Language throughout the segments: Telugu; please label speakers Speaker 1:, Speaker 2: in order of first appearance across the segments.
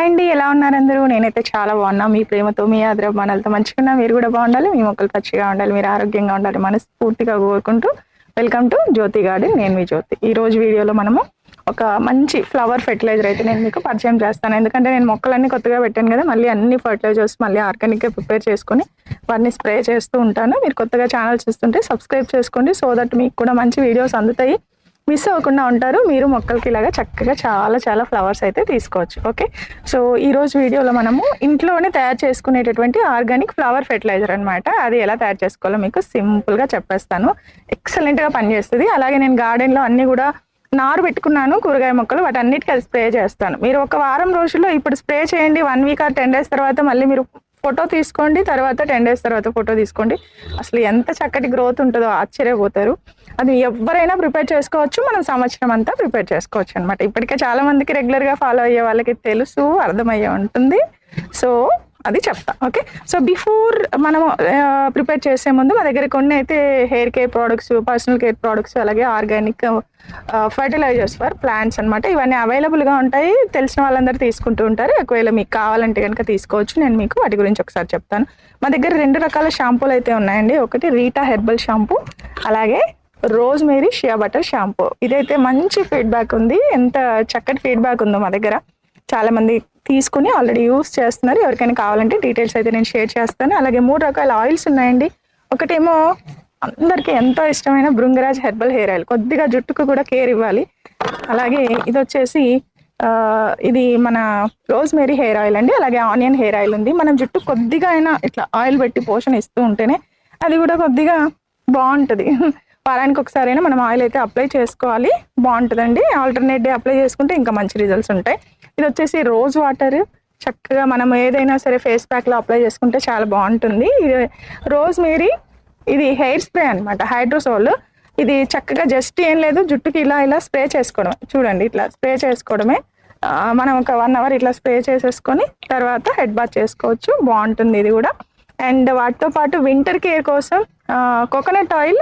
Speaker 1: అండి, ఎలా ఉన్నారు అందరూ? నేనైతే చాలా బాగున్నా. మీ ప్రేమతో, మీ ఆదరాభిమానాలతో మంచిగున్నా. మీరు కూడా బాగుండాలి, మీ మొక్కలు పచ్చిగా ఉండాలి, మీరు ఆరోగ్యంగా ఉండాలి మనస్ఫూర్తిగా కోరుకుంటూ వెల్కమ్ టు జ్యోతి గార్డెన్. నేను మీ జ్యోతి. ఈ రోజు వీడియోలో మనము ఒక మంచి ఫ్లవర్ ఫెర్టిలైజర్ అయితే నేను మీకు పరిచయం చేస్తాను. ఎందుకంటే నేను మొక్కలన్నీ కొత్తగా పెట్టాను కదా, మళ్ళీ అన్ని ఫర్టిలైజర్స్ మళ్ళీ ఆర్గానిక్గా ప్రిపేర్ చేసుకొని వాటిని స్ప్రే చేస్తూ ఉంటాను. మీరు కొత్తగా ఛానల్ చూస్తుంటే సబ్స్క్రైబ్ చేసుకోండి, సో దట్ మీకు కూడా మంచి వీడియోస్ అందుతాయి, మిస్ అవ్వకుండా ఉంటారు. మీరు మొక్కలకి ఇలాగా చక్కగా చాలా ఫ్లవర్స్ అయితే తీసుకోవచ్చు. ఓకే, సో ఈ రోజు వీడియోలో మనము ఇంట్లోనే తయారు చేసుకునేటటువంటి ఆర్గానిక్ ఫ్లవర్ ఫెర్టిలైజర్ అనమాట. అది ఎలా తయారు చేసుకోవాలో మీకు సింపుల్గా చెప్పేస్తాను. ఎక్సలెంట్గా పనిచేస్తుంది. అలాగే నేను గార్డెన్లో అన్ని కూడా నారు పెట్టుకున్నాను, కూరగాయ మొక్కలు, వాటి అన్నిటికీ అది స్ప్రే చేస్తాను. మీరు ఒక వారం రోజుల్లో ఇప్పుడు స్ప్రే చేయండి, 1 వీక్ ఆర్ 10 days తర్వాత మళ్ళీ మీరు ఫోటో తీసుకోండి, తర్వాత 10 days తర్వాత ఫోటో తీసుకోండి. అసలు ఎంత చక్కటి గ్రోత్ ఉంటుందో ఆశ్చర్యపోతారు. అది ఎవరైనా ప్రిపేర్ చేసుకోవచ్చు, మనం సంవత్సరం అంతా ప్రిపేర్ చేసుకోవచ్చు అనమాట. ఇప్పటికే చాలా మందికి రెగ్యులర్గా ఫాలో అయ్యే వాళ్ళకి తెలుసు, అర్థమయ్యే ఉంటుంది. సో అది చెప్తా. ఓకే, సో బిఫోర్ మనం ప్రిపేర్ చేసే ముందు మా దగ్గర కొన్ని అయితే hair care products, personal care products, అలాగే ఆర్గానిక్ ఫర్టిలైజర్స్ ఫర్ ప్లాంట్స్ అనమాట. ఇవన్నీ అవైలబుల్గా ఉంటాయి, తెలిసిన వాళ్ళందరూ తీసుకుంటూ ఉంటారు. ఒకవేళ మీకు కావాలంటే కనుక తీసుకోవచ్చు. నేను మీకు వాటి గురించి ఒకసారి చెప్తాను. మా దగ్గర 2 రకాల షాంపూలు అయితే ఉన్నాయండి. ఒకటి రీటా హెర్బల్ షాంపూ, అలాగే రోజ్మేరీ షియా బటర్ షాంపూ. ఇదైతే మంచి ఫీడ్బ్యాక్ ఉంది, ఎంత చక్కటి ఫీడ్బ్యాక్ ఉందో మా దగ్గర. చాలా మంది తీసుకుని ఆల్రెడీ యూస్ చేస్తున్నారు. ఎవరికైనా కావాలంటే డీటెయిల్స్ అయితే నేను షేర్ చేస్తాను. అలాగే 3 రకాల ఆయిల్స్ ఉన్నాయండి. ఒకటేమో అందరికీ ఎంతో ఇష్టమైన భృంగరాజ్ హెర్బల్ హెయిర్ ఆయిల్, కొద్దిగా జుట్టుకు కూడా కేర్ ఇవ్వాలి. అలాగే ఇది వచ్చేసి ఇది మన రోజ్మేరీ హెయిర్ ఆయిల్ అండి. అలాగే ఆనియన్ హెయిర్ ఆయిల్ ఉంది. మనం జుట్టు కొద్దిగా అయినా ఇట్లా ఆయిల్ పెట్టి పోషణ ఇస్తూ ఉంటేనే అది కూడా కొద్దిగా బాగుంటుంది. వారానికి ఒకసారైనా మనం ఆయిల్ అయితే అప్లై చేసుకోవాలి, బాగుంటుందండి. ఆల్టర్నేట్ డే అప్లై చేసుకుంటే ఇంకా మంచి రిజల్ట్స్ ఉంటాయి. ఇది వచ్చేసి రోజ్ వాటర్, చక్కగా మనం ఏదైనా సరే ఫేస్ ప్యాక్లో అప్లై చేసుకుంటే చాలా బాగుంటుంది. ఇది రోజ్మేరీ, ఇది హెయిర్ స్ప్రే అనమాట, హైడ్రోసోల్. ఇది చక్కగా జస్ట్ ఏం లేదు, జుట్టుకి ఇలా స్ప్రే చేసుకోవడమే. చూడండి, ఇట్లా స్ప్రే చేసుకోవడమే. మనం ఒక 1 hour ఇట్లా స్ప్రే చేసేసుకొని తర్వాత హెడ్ బాత్ చేసుకోవచ్చు, బాగుంటుంది ఇది కూడా. అండ్ వాటితో పాటు వింటర్ కేర్ కోసం కోకోనట్ ఆయిల్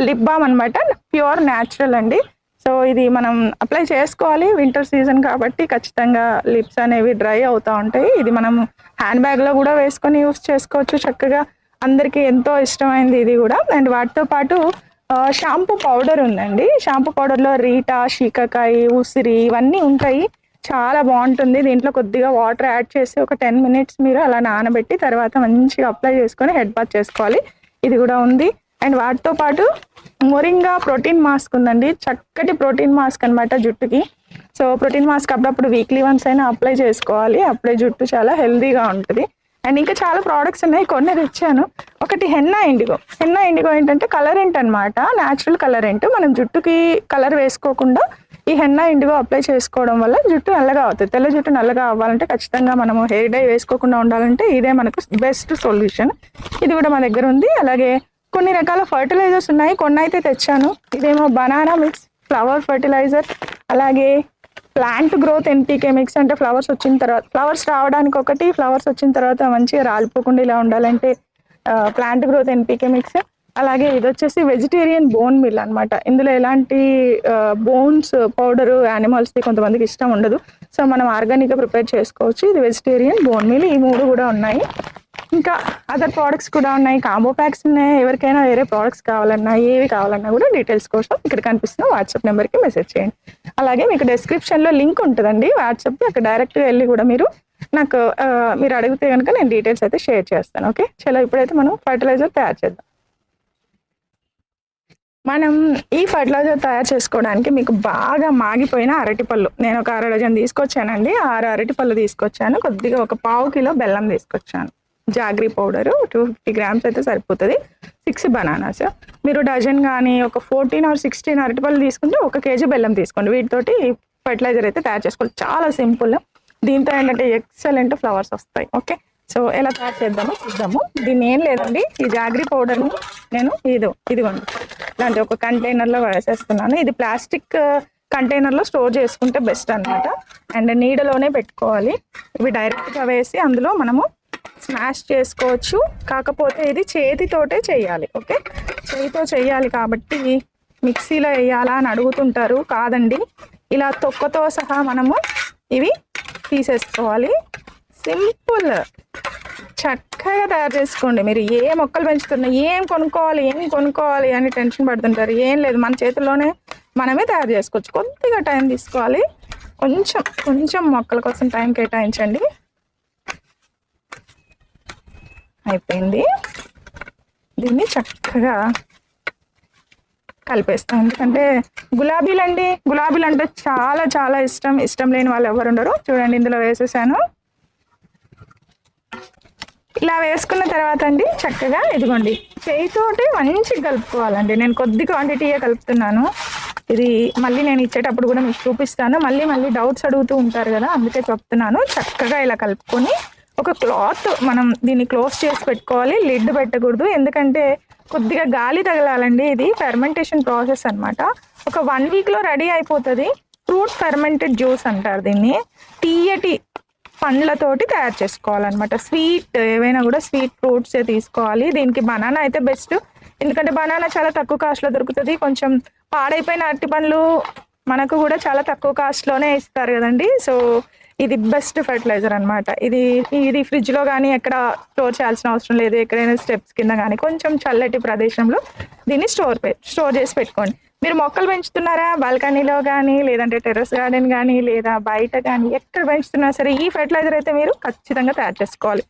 Speaker 1: లిప్ బామ్ అనమాట, ప్యూర్ న్యాచురల్ అండి. సో ఇది మనం అప్లై చేసుకోవాలి, వింటర్ సీజన్ కాబట్టి ఖచ్చితంగా లిప్స్ అనేవి డ్రై అవుతూ ఉంటాయి. ఇది మనం హ్యాండ్ బ్యాగ్లో కూడా వేసుకొని యూస్ చేసుకోవచ్చు చక్కగా. అందరికీ ఎంతో ఇష్టమైంది ఇది కూడా. అండ్ వాటితో పాటు షాంపూ పౌడర్ ఉందండి. షాంపూ పౌడర్లో రీటా, శీకాకాయ, ఉసిరి ఇవన్నీ ఉంటాయి, చాలా బాగుంటుంది. దీంట్లో కొద్దిగా వాటర్ యాడ్ చేసి ఒక 10 minutes మీరు అలా నానబెట్టి తర్వాత మంచిగా అప్లై చేసుకొని హెడ్ బాత్ చేసుకోవాలి. ఇది కూడా ఉంది. అండ్ వాటితో పాటు మొరింగా ప్రోటీన్ మాస్క్ ఉందండి, చక్కటి ప్రోటీన్ మాస్క్ అనమాట జుట్టుకి. సో ప్రోటీన్ మాస్క్ అప్పుడప్పుడు వీక్లీ వన్స్ అయినా అప్లై చేసుకోవాలి, అప్పుడే జుట్టు చాలా హెల్దీగా ఉంటుంది. అండ్ ఇంకా చాలా ప్రోడక్ట్స్ ఉన్నాయి, కొన్ని తెచ్చాను. ఒకటి హెన్నా ఇండిగో. హెన్నా ఇండిగో ఏంటంటే కలరెంట్ అనమాట, న్యాచురల్ కలరెంట్. మనం జుట్టుకి కలర్ వేసుకోకుండా ఈ హెన్నా ఇండిగో అప్లై చేసుకోవడం వల్ల జుట్టు నల్లగా అవుతుంది. తెల్ల జుట్టు నల్లగా అవ్వాలంటే ఖచ్చితంగా మనము హెయిర్ డై వేసుకోకుండా ఉండాలంటే ఇదే మనకు బెస్ట్ సొల్యూషన్. ఇది కూడా మా దగ్గర ఉంది. అలాగే కొన్ని రకాల ఫర్టిలైజర్స్ ఉన్నాయి, కొన్ని అయితే తెచ్చాను. ఇదేమో బనానా మిక్స్ ఫ్లవర్ ఫర్టిలైజర్, అలాగే ప్లాంట్ గ్రోత్ ఎన్పీకే మిక్స్, అంటే ఫ్లవర్స్ వచ్చిన తర్వాత, ఫ్లవర్స్ రావడానికి ఒకటి, ఫ్లవర్స్ వచ్చిన తర్వాత మంచిగా రాలిపోకుండా ఇలా ఉండాలంటే ప్లాంట్ గ్రోత్ ఎన్పీకే మిక్స్. అలాగే ఇది వచ్చేసి వెజిటేరియన్ బోన్ మిల్ అనమాట. ఇందులో ఎలాంటి బోన్స్ పౌడరు యానిమల్స్ది కొంతమందికి ఇష్టం ఉండదు, సో మనం ఆర్గానిక్గా ప్రిపేర్ చేసుకోవచ్చు. ఇది వెజిటేరియన్ బోన్ మిల్. ఈ 3 కూడా ఉన్నాయి. ఇంకా అదర్ ప్రోడక్ట్స్ కూడా ఉన్నాయి, కాంబో ప్యాక్స్ ఉన్నాయి. ఎవరికైనా వేరే ప్రోడక్ట్స్ కావాలన్నా, ఏవి కావాలన్నా కూడా డీటెయిల్స్ కోసం ఇక్కడ కనిపిస్తున్న వాట్సాప్ నెంబర్కి మెసేజ్ చేయండి. అలాగే మీకు డిస్క్రిప్షన్లో లింక్ ఉంటుందండి వాట్సాప్కి, అక్కడ డైరెక్ట్గా వెళ్ళి కూడా మీరు నాకు మీరు అడిగితే కనుక నేను డీటెయిల్స్ అయితే షేర్ చేస్తాను. ఓకే, చలో ఇప్పుడైతే మనం ఫర్టిలైజర్ తయారు చేద్దాం. మనం ఈ ఫర్టిలైజర్ తయారు చేసుకోవడానికి మీకు బాగా మాగిపోయిన అరటిపళ్ళు, నేను ఒక 1/2 డజన్ తీసుకొచ్చానండి. 6 అరటిపళ్ళు తీసుకొచ్చాను. కొద్దిగా ఒక 1/4 కిలో బెల్లం తీసుకొచ్చాను. జాగ్రీ పౌడరు 250 grams అయితే సరిపోతుంది. 6 బనానాస్. మీరు డజన్ కానీ ఒక 14 or 16 అరటిపళ్ళు తీసుకుంటే 1 kg బెల్లం తీసుకోండి. వీటితోటి ఫర్టిలైజర్ అయితే తయారు చేసుకోవాలి, చాలా సింపుల్. దీంతో ఏంటంటే ఎక్సలెంట్ ఫ్లవర్స్ వస్తాయి. ఓకే, సో ఎలా తయారు చేద్దామో చూద్దాము. దీన్ని ఏం లేదండి, ఈ జాగ్రీ పౌడర్ని నేను ఇదిగోండి ఇలాంటి ఒక కంటైనర్లో వేసేస్తున్నాను. ఇది ప్లాస్టిక్ కంటైనర్లో స్టోర్ చేసుకుంటే బెస్ట్ అనమాట. అండ్ నీడలోనే పెట్టుకోవాలి. ఇవి డైరెక్ట్గా వేసి అందులో మనము స్మాష్ చేసుకోవచ్చు, కాకపోతే ఇది చేతితోటే చేయాలి. ఓకే, చేతితో చేయాలి కాబట్టి మిక్సీలో వేయాలా అని అడుగుతుంటారు. కాదండి, ఇలా తొక్కతో సహా మనము ఇవి తీసేసుకోవాలి. సింపుల్, చక్కగా తయారు చేసుకోండి. మీరు ఏ మొక్కలు పెంచుతున్నా ఏం కొనుక్కోవాలి అని టెన్షన్ పడుతుంటారు. ఏం లేదు, మన చేతుల్లోనే మనమే తయారు చేసుకోవచ్చు. కొద్దిగా టైం తీసుకోవాలి, కొంచెం మొక్కల కోసం టైం కేటాయించండి. అయిపోయింది. దీన్ని చక్కగా కలిపేస్తాం. ఎందుకంటే గులాబీలు అంటే చాలా చాలా ఇష్టం లేని వాళ్ళు ఎవరు ఉండరు. చూడండి, ఇందులో వేసేసాను. ఇలా వేసుకున్న తర్వాత అండి చక్కగా ఇదిగోండి చేయితోటి మంచిగా కలుపుకోవాలండి. నేను కొద్ది క్వాంటిటీయే కలుపుతున్నాను. ఇది మళ్ళీ నేను ఇచ్చేటప్పుడు కూడా మీకు చూపిస్తాను. మళ్ళీ డౌట్స్ అడుగుతూ ఉంటారు కదా, అందుకే చెప్తున్నాను. చక్కగా ఇలా కలుపుకొని ఒక క్లాత్ మనం దీన్ని క్లోజ్ చేసి పెట్టుకోవాలి. లిడ్ పెట్టకూడదు, ఎందుకంటే కొద్దిగా గాలి తగలాలండి. ఇది ఫెర్మెంటేషన్ ప్రాసెస్ అనమాట. ఒక 1 వీక్లో రెడీ అయిపోతుంది. ఫ్రూట్ ఫెర్మెంటెడ్ జ్యూస్ అంటారు దీన్ని. తీయటి పండ్లతోటి తయారు చేసుకోవాలన్నమాట. స్వీట్ ఏవైనా కూడా స్వీట్ ఫ్రూట్స్ తీసుకోవాలి. దీనికి బనానా అయితే బెస్ట్, ఎందుకంటే బనానా చాలా తక్కువ కాస్ట్లో దొరుకుతుంది. కొంచెం పాడైపోయిన అరటి పండ్లు మనకు కూడా చాలా తక్కువ కాస్ట్లోనే ఇస్తారు కదండి. సో ఇది బెస్ట్ ఫెర్టిలైజర్ అనమాట. ఇది ఫ్రిడ్జ్లో కానీ ఎక్కడ స్టోర్ చేయాల్సిన అవసరం లేదు. ఎక్కడైనా స్టెప్స్ కింద కానీ కొంచెం చల్లటి ప్రదేశంలో దీన్ని స్టోర్ చేసి పెట్టుకోండి. మీరు మొక్కలు పెంచుతున్నారా, బాల్కనీలో కానీ లేదంటే టెర్రస్ గార్డెన్ కానీ లేదా బయట కానీ ఎక్కడ పెంచుతున్నా సరే ఈ ఫెర్టిలైజర్ అయితే మీరు ఖచ్చితంగా తయారు చేసుకోవాలి.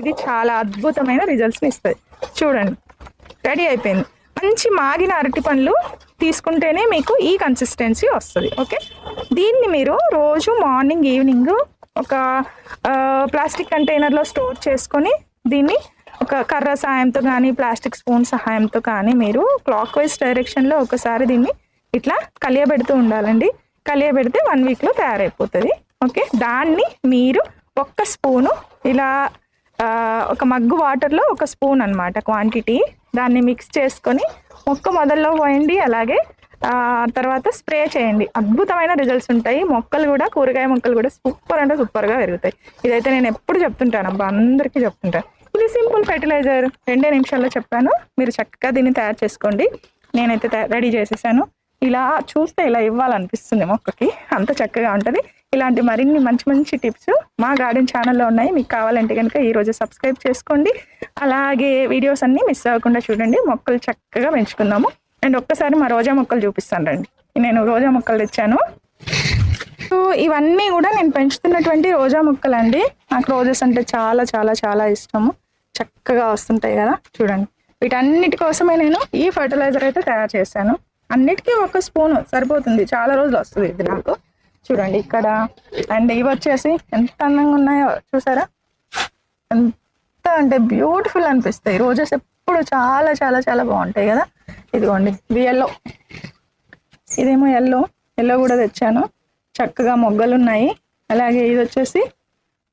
Speaker 1: ఇది చాలా అద్భుతమైన రిజల్ట్స్ని ఇస్తుంది. చూడండి, రెడీ అయిపోయింది. మంచి మాగిన అరటి పండ్లు తీసుకుంటేనే మీకు ఈ కన్సిస్టెన్సీ వస్తుంది. ఓకే, దీన్ని మీరు రోజు మార్నింగ్ ఈవినింగ్ ఒక ప్లాస్టిక్ కంటైనర్లో స్టోర్ చేసుకొని దీన్ని ఒక కర్ర సహాయంతో కానీ ప్లాస్టిక్ స్పూన్ సహాయంతో కానీ మీరు క్లాక్ వైజ్ డైరెక్షన్లో ఒకసారి దీన్ని ఇట్లా కలియబెడుతూ ఉండాలండి. కలియబెడితే 1 వీక్లో తయారైపోతుంది. ఓకే, దాన్ని మీరు 1 స్పూను ఇలా ఒక మగ్గు వాటర్లో 1 స్పూన్ అనమాట క్వాంటిటీ, దాన్ని మిక్స్ చేసుకొని మొక్క మొదల్లో పోయండి. అలాగే తర్వాత స్ప్రే చేయండి. అద్భుతమైన రిజల్ట్స్ ఉంటాయి. మొక్కలు కూడా, కూరగాయ మొక్కలు కూడా సూపర్ అంటే సూపర్గా పెరుగుతాయి. ఇదైతే నేను ఎప్పుడు చెప్తుంటాను అబ్బా, అందరికీ చెప్తుంటాను. ఇది సింపుల్ ఫెర్టిలైజర్, 2 నిమిషాల్లో చెప్పాను. మీరు చక్కగా దీన్ని తయారు చేసుకోండి. నేనైతే రెడీ చేసేసాను. ఇలా చూస్తే ఇలా ఇవ్వాలనిపిస్తుంది మొక్కకి, అంత చక్కగా ఉంటుంది. ఇలాంటి మరిన్ని మంచి టిప్స్ మా గార్డెన్ ఛానల్లో ఉన్నాయి. మీకు కావాలంటే కనుక ఈరోజు సబ్స్క్రైబ్ చేసుకోండి. అలాగే వీడియోస్ అన్నీ మిస్ అవ్వకుండా చూడండి. మొక్కలు చక్కగా పెంచుకుందాము. అండ్ ఒక్కసారి మా రోజా మొక్కలు చూపిస్తాను రండి. నేను రోజా మొక్కలు తెచ్చాను. సో ఇవన్నీ కూడా నేను పెంచుతున్నటువంటి రోజా మొక్కలు అండి. నాకు రోజెస్ అంటే చాలా చాలా చాలా ఇష్టము. చక్కగా వస్తుంటాయి కదా, చూడండి. వీటన్నిటి కోసమే నేను ఈ ఫర్టిలైజర్ అయితే తయారు చేశాను. అన్నిటికీ 1 స్పూన్ సరిపోతుంది, చాలా రోజులు వస్తుంది ఇది నాకు. చూడండి ఇక్కడ. అండ్ ఇవి వచ్చేసి ఎంత అందంగా ఉన్నాయో చూసారా, ఎంత అంటే బ్యూటిఫుల్ అనిపిస్తాయి. రోజెస్ ఎప్పుడు చాలా చాలా చాలా బాగుంటాయి కదా. ఇదిగోండి, ఇది ఇదేమో ఎల్లో కూడా తెచ్చాను. చక్కగా మొగ్గలు ఉన్నాయి. అలాగే ఇది వచ్చేసి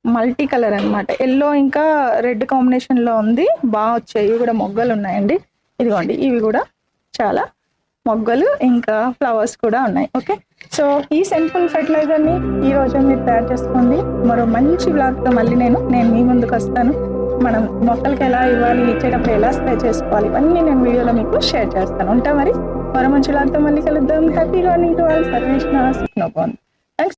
Speaker 1: మల్టీ కలర్ అనమాట, ఎల్లో ఇంకా రెడ్ కాంబినేషన్లో ఉంది. బాగా వచ్చాయి, ఇవి కూడా మొగ్గలు ఉన్నాయండి. ఇదిగోండి, ఇవి కూడా చాలా మొగ్గలు ఇంకా ఫ్లవర్స్ కూడా ఉన్నాయి. ఓకే, సో ఈ సింపుల్ ఫెర్టిలైజర్ని ఈరోజు మీరు తయారు చేసుకోండి. మరో మంచి బ్లాగ్తో మళ్ళీ నేను మీ ముందుకు వస్తాను. మనం మొక్కలకి ఎలా ఇవ్వాలి, ఇచ్చేటప్పుడు ఎలా స్ప్రే చేసుకోవాలి, ఇవన్నీ నేను వీడియోలో మీకు షేర్ చేస్తాను. ఉంటా మరి మరో మంచి బ్లాగ్తో మళ్ళీ కలుద్దాం. హ్యాపీగా నీకు వాళ్ళు సర్వేష్.